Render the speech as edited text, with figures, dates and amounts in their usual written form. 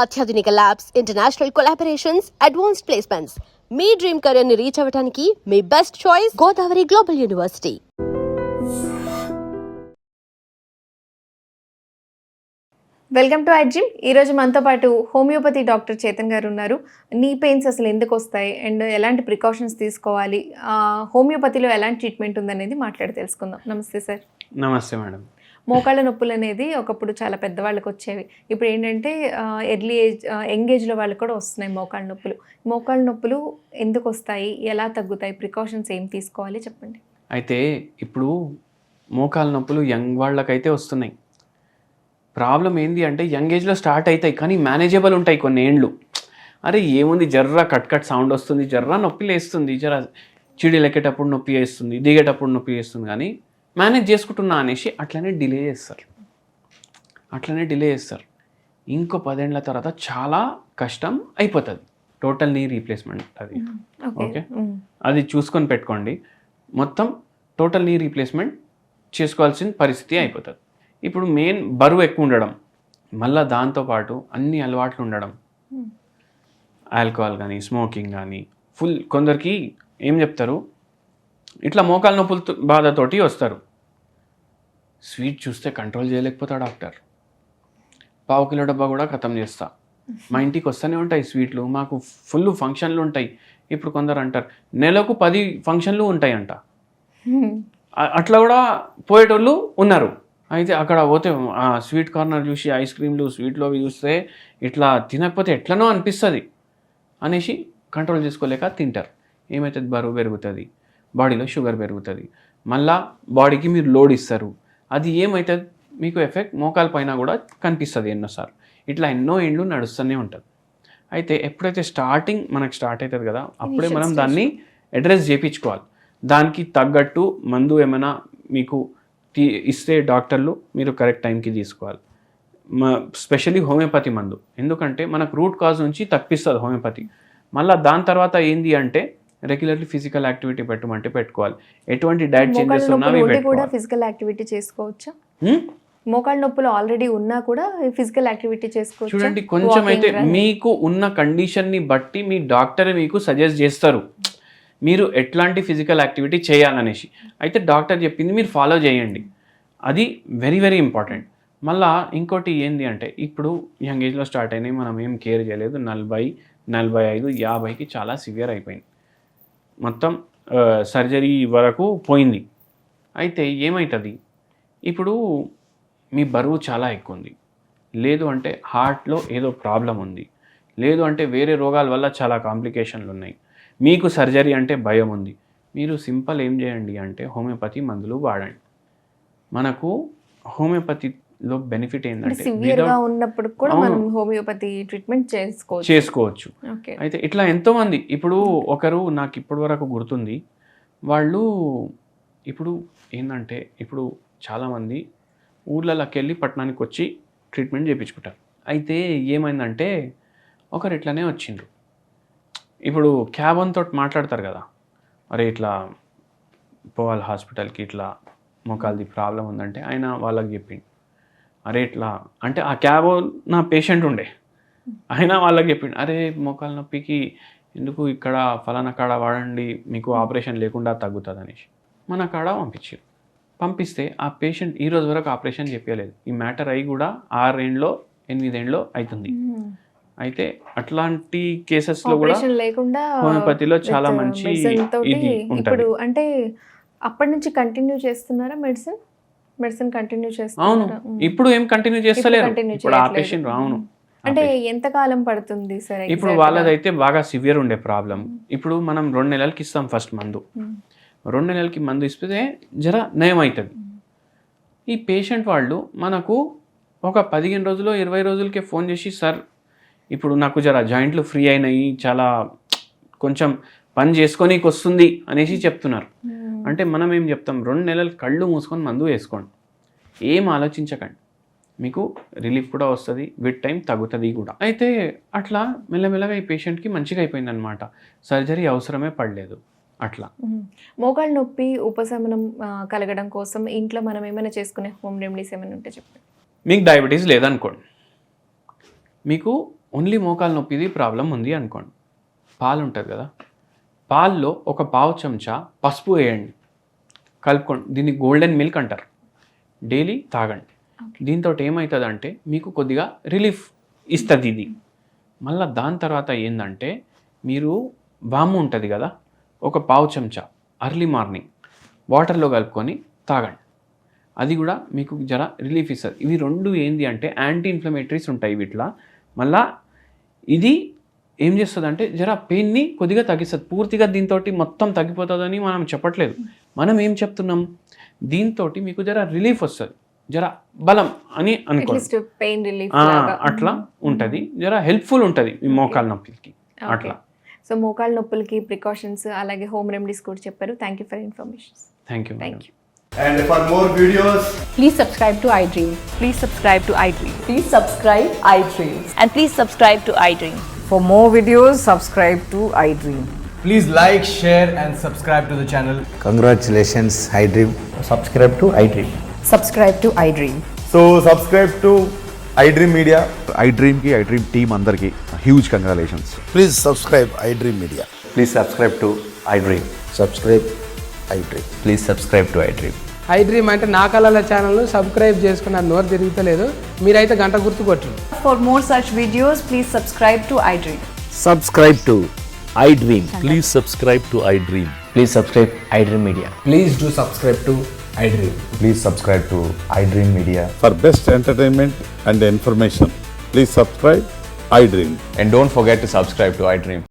అత్యాధునిక labs, international collaborations, advanced placements. మీ dream career ని రీచ్ అవ్వడానికి మీ best choice Godavari global university. Welcome to gym. ఈరోజు మనతో పాటు హోమియోపతి డాక్టర్ చేతన్ గారు ఉన్నారు. నీ పెయిన్స్ అసలు ఎందుకు వస్తాయి అండ్ ఎలాంటి ప్రికాషన్స్ తీసుకోవాలి, హోమియోపతిలో ఎలాంటి ట్రీట్మెంట్ ఉందనేది మాట్లాడి తెలుసుకుందాం. నమస్తే సార్. నమస్తే మేడం. మోకాళ్ళ నొప్పులు అనేది ఒకప్పుడు చాలా పెద్దవాళ్ళకి వచ్చేవి. ఇప్పుడు ఏంటంటే ఎర్లీ ఏజ్, యంగ్ ఏజ్లో వాళ్ళకి కూడా వస్తున్నాయి మోకాళ్ళ నొప్పులు. మోకాళ్ళ నొప్పులు ఎందుకు వస్తాయి, ఎలా తగ్గుతాయి, ప్రికాషన్స్ ఏం తీసుకోవాలి చెప్పండి. అయితే ఇప్పుడు మోకాళ్ళ నొప్పులు యంగ్ వాళ్ళకైతే వస్తున్నాయి. ప్రాబ్లం ఏంటి అంటే యంగ్ ఏజ్లో స్టార్ట్ అవుతాయి కానీ మేనేజబుల్ ఉంటాయి కొన్ని ఏండ్లు. అరే ఏముంది, జర్రా కట్ సౌండ్ వస్తుంది, జర్రా నొప్పి లేస్తుంది, జర చిడి లెక్కేటప్పుడు నొప్పి వేస్తుంది, దిగేటప్పుడు నొప్పి వేస్తుంది, కానీ మేనేజ్ చేసుకుంటున్నా అనేసి అట్లనే డిలే చేస్తారు. ఇంకో 10 ఏళ్ళ తర్వాత చాలా కష్టం అయిపోతుంది. టోటల్ నీ రీప్లేస్మెంట్ అది. ఓకే, అది చూసుకొని పెట్టుకోండి. మొత్తం టోటల్ నీ రీప్లేస్మెంట్ చేసుకోవాల్సిన పరిస్థితి అయిపోతుంది. ఇప్పుడు మెయిన్ బరువు ఎక్కువ ఉండడం, మళ్ళీ దాంతోపాటు అన్ని అలవాట్లు ఉండడం, ఆల్కహాల్ కానీ స్మోకింగ్ కానీ ఫుల్. కొందరికి ఏం చెప్తారు, ఇట్లా మోకాలు నొప్పుల బాధతోటి వస్తారు. స్వీట్ చూస్తే కంట్రోల్ చేయలేకపోతా డాక్టర్, 1/2 కిలో డబ్బా కూడా ఖతం చేస్తా. మా ఇంటికి వస్తూనే ఉంటాయి స్వీట్లు, మాకు ఫుల్ ఫంక్షన్లు ఉంటాయి. ఇప్పుడు కొందరు అంటారు నెలకు 10 ఫంక్షన్లు ఉంటాయంట. అట్లా కూడా పోయేటోళ్ళు ఉన్నారు. అయితే అక్కడ పోతే స్వీట్ కార్నర్ చూసి ఐస్ క్రీమ్లు స్వీట్లు అవి చూస్తే ఇట్లా తినకపోతే ఎట్లనో అనిపిస్తుంది అనేసి కంట్రోల్ చేసుకోలేక తింటారు. ఏమవుతుంది, బరువు పెరుగుతుంది, బాడీలో షుగర్ పెరుగుతుంది, మళ్ళా బాడీకి మీరు లోడ్ ఇస్తారు. అది ఏమవుతుంది, మీకు ఎఫెక్ట్ మోకాల పైన కూడా కనిపిస్తుంది ఎన్నోసార్లు. ఇట్లా ఎన్నో ఏండ్లు నడుస్తూనే ఉంటుంది. అయితే ఎప్పుడైతే మనకు స్టార్ట్ అవుతుంది కదా, అప్పుడే మనం దాన్ని అడ్రస్ చేయించుకోవాలి. దానికి తగ్గట్టు మందు ఏమైనా మీకు ఇస్తే డాక్టర్లు మీరు కరెక్ట్ టైంకి తీసుకోవాలి. స్పెషల్లీ హోమియోపతి మందు, ఎందుకంటే మనకు రూట్ కాజ్ నుంచి తప్పిస్తుంది హోమియోపతి. మళ్ళీ దాని తర్వాత ఏంది అంటే రెగ్యులర్లీ ఫిజికల్ యాక్టివిటీ పెట్టమంటే పెట్టుకోవాలి. ఎటువంటి డైట్ చేంజెస్ ఉన్నవి కూడా ఫిజికల్ యాక్టివిటీ చేసుకోవచ్చా? మోకాళ్ళ నొప్పులు ఆల్రెడీ ఉన్నా కూడా ఫిజికల్ యాక్టివిటీ చేసుకోవచ్చు. చూడండి, కొంచెం అయితే మీకు ఉన్న కండిషన్ని బట్టి మీ డాక్టర్ మీకు సజెస్ట్ చేస్తారు మీరు ఎట్లాంటి ఫిజికల్ యాక్టివిటీ చేయాలనేసి. అయితే డాక్టర్ చెప్పింది మీరు ఫాలో చేయండి, అది వెరీ వెరీ ఇంపార్టెంట్. మళ్ళీ ఇంకోటి ఏంది అంటే ఇప్పుడు యంగ్ ఏజ్లో స్టార్ట్ అయినాయి, మనం ఏం కేర్ చేయలేదు, 40, 45, 50కి చాలా సివియర్ అయిపోయింది, మొత్తం సర్జరీ వరకు పోయింది. అయితే ఏమవుతుంది, ఇప్పుడు మీ బరువు చాలా ఎక్కువ ఉంది, లేదు అంటే హార్ట్లో ఏదో ప్రాబ్లం ఉంది, లేదు అంటే వేరే రోగాల వల్ల చాలా కాంప్లికేషన్లు ఉన్నాయి, మీకు సర్జరీ అంటే భయం ఉంది, మీరు సింపుల్ ఏం చేయండి అంటే హోమియోపతి మందులు వాడండి. మనకు హోమియోపతిలో బెనిఫిట్ ఏంటంటే సివియర్గా ఉన్నప్పుడు కూడా మనం హోమియోపతి ట్రీట్మెంట్ చేసుకోవచ్చు. అయితే ఇట్లా ఎంతోమంది, ఇప్పుడు ఒకరు నాకు ఇప్పటి వరకు గుర్తుంది, వాళ్ళు ఇప్పుడు ఏంటంటే ఇప్పుడు చాలామంది ఊర్లలోకి వెళ్ళి పట్టణానికి వచ్చి ట్రీట్మెంట్ చేయించుకుంటారు. అయితే ఏమైందంటే ఒకరు ఇట్లానే వచ్చిండ్రు. ఇప్పుడు క్యాబన్ తోటి మాట్లాడతారు కదా, అరే ఇట్లా పోవాలి హాస్పిటల్కి, ఇట్లా మోకాలది ప్రాబ్లం ఉందంటే ఆయన వాళ్ళకి చెప్పిండు. అరే ఇట్లా అంటే ఆ క్యాబ్ నా పేషెంట్ ఉండే, ఆయన వాళ్ళకి చెప్పిండు, అరే మోకాల నొప్పికి ఎందుకు ఇక్కడ ఫలానా కాడ వాడండి, మీకు ఆపరేషన్ లేకుండా తగ్గుతుంది అనేసి మన కాడ పంపించారు. పంపిస్తే ఆ పేషెంట్ ఈ రోజు వరకు ఆపరేషన్ చెప్పలేదు. ఈ మ్యాటర్ అయ్యి కూడా 6 ఏళ్ళలో 8 ఏళ్ళలో అవుతుంది. అయితే అట్లాంటి కేసెస్లో కూడా హోమియోపతిలో చాలా మంచి ఇది ఉంటుంది. అంటే అప్పటి నుంచి కంటిన్యూ చేస్తున్నారా మెడిసిన్ కంటిన్యూ చేస్తున్నారా? అవును, ఇప్పుడు ఏం కంటిన్యూ చేస్తలేరు, ఇప్పుడు ఆపేషన్. అవును, అంటే ఎంత కాలం పడుతుంది సరే? ఇప్పుడు వాళ్ళదైతే బాగా సివియర్ ఉండే ప్రాబ్లం. ఇప్పుడు మనం 2 నెలలకి ఇస్తాం ఫస్ట్ మందు, 2 నెలలకి మందు ఇస్తే జర నయం అవుతుంది. ఈ పేషెంట్ వాళ్ళు మనకు ఒక 15 రోజులు 20 రోజులకే ఫోన్ చేసి, సార్ ఇప్పుడు నాకు జర జాయింట్లు ఫ్రీ అయినాయి, చాలా కొంచెం పని చేసుకోనీకి వస్తుంది అనేసి చెప్తున్నారు. అంటే మనం ఏం చెప్తాం, 2 నెలలు కళ్ళు మూసుకొని మందు వేసుకోండి, ఏం ఆలోచించకండి, మీకు రిలీఫ్ కూడా వస్తుంది, విత్ టైం తగ్గుతుంది కూడా. అయితే అట్లా మెల్లమెల్లగా ఈ పేషెంట్కి మంచిగా అయిపోయింది అనమాట, సర్జరీ అవసరమే పడలేదు. అట్లా మోకాళ్ళ నొప్పి ఉపశమనం కలగడం కోసం ఇంట్లో మనం ఏమైనా చేసుకునే హోమ్ రెమెడీస్ ఏమైనా ఉంటే చెప్పండి. మీకు డయాబెటీస్ లేదనుకోండి, మీకు ఓన్లీ మోకాలు నొప్పిది ప్రాబ్లం ఉంది అనుకోండి, పాలు ఉంటుంది కదా, పాల్లో ఒక పావు చెంచా పసుపు వేయండి, కలుపుకోండి. దీన్ని గోల్డెన్ మిల్క్ అంటారు. డైలీ తాగండి. దీంతో ఏమవుతుందంటే మీకు కొద్దిగా రిలీఫ్ ఇస్తుంది ఇది. మళ్ళీ దాని తర్వాత ఏంటంటే మీరు వాము ఉంటుంది కదా, ఒక పావు చెంచా అర్లీ మార్నింగ్ వాటర్లో కలుపుకొని తాగండి. అది కూడా మీకు జర రిలీఫ్ ఇస్తుంది. ఇవి రెండు ఏంది అంటే యాంటీ ఇన్ఫ్లమేటరీస్ ఉంటాయి వీటిలో. మళ్ళా ఇది ఏం చేస్తుంది అంటే జర పెయిన్ని కొద్దిగా తగ్గిస్తుంది. పూర్తిగా దీంతో మొత్తం తగ్గిపోతుందని మనం చెప్పట్లేదు. మనం ఏం చెప్తున్నాం, దీంతో మీకు జర రిలీఫ్ వస్తుంది, జర బలం అని అనుకోండి. పెయిన్ రిలీఫ్ అట్లా ఉంటుంది, జర హెల్ప్ఫుల్ ఉంటుంది ఈ మోకాలు నొప్పికి అట్లా. సో మోకాళ్ళ నొప్పులకి ప్రికాషన్స్ అలాగే హోమ్ రెమెడీస్ కూడా చెప్పారు. Thank you for information. Thank you. And for more videos, Please subscribe to iDream. Please subscribe to iDream. Please subscribe iDream. And please subscribe to iDream. For more videos, subscribe to iDream. please like, share, and subscribe to the channel. Congratulations, iDream. subscribe to iDream. Subscribe to iDream. So subscribe to iDream Media. iDream ki iDream team andarki huge congratulations. Please subscribe iDream Media. Please subscribe to iDream. Subscribe iDream. Please subscribe to iDream. iDream అంటే నా కళల ఛానల్ను subscribe చేసుకున్న నోరు తిరుగుతలేదు, మీరైతే గంట గుర్తు కొట్టండి. For more such videos, please subscribe to iDream. Subscribe to iDream. Please subscribe to iDream. Please subscribe iDream Media. Please do subscribe to iDream. Please subscribe to iDream Media. For best entertainment and information, please subscribe iDream. And don't forget to subscribe to iDream.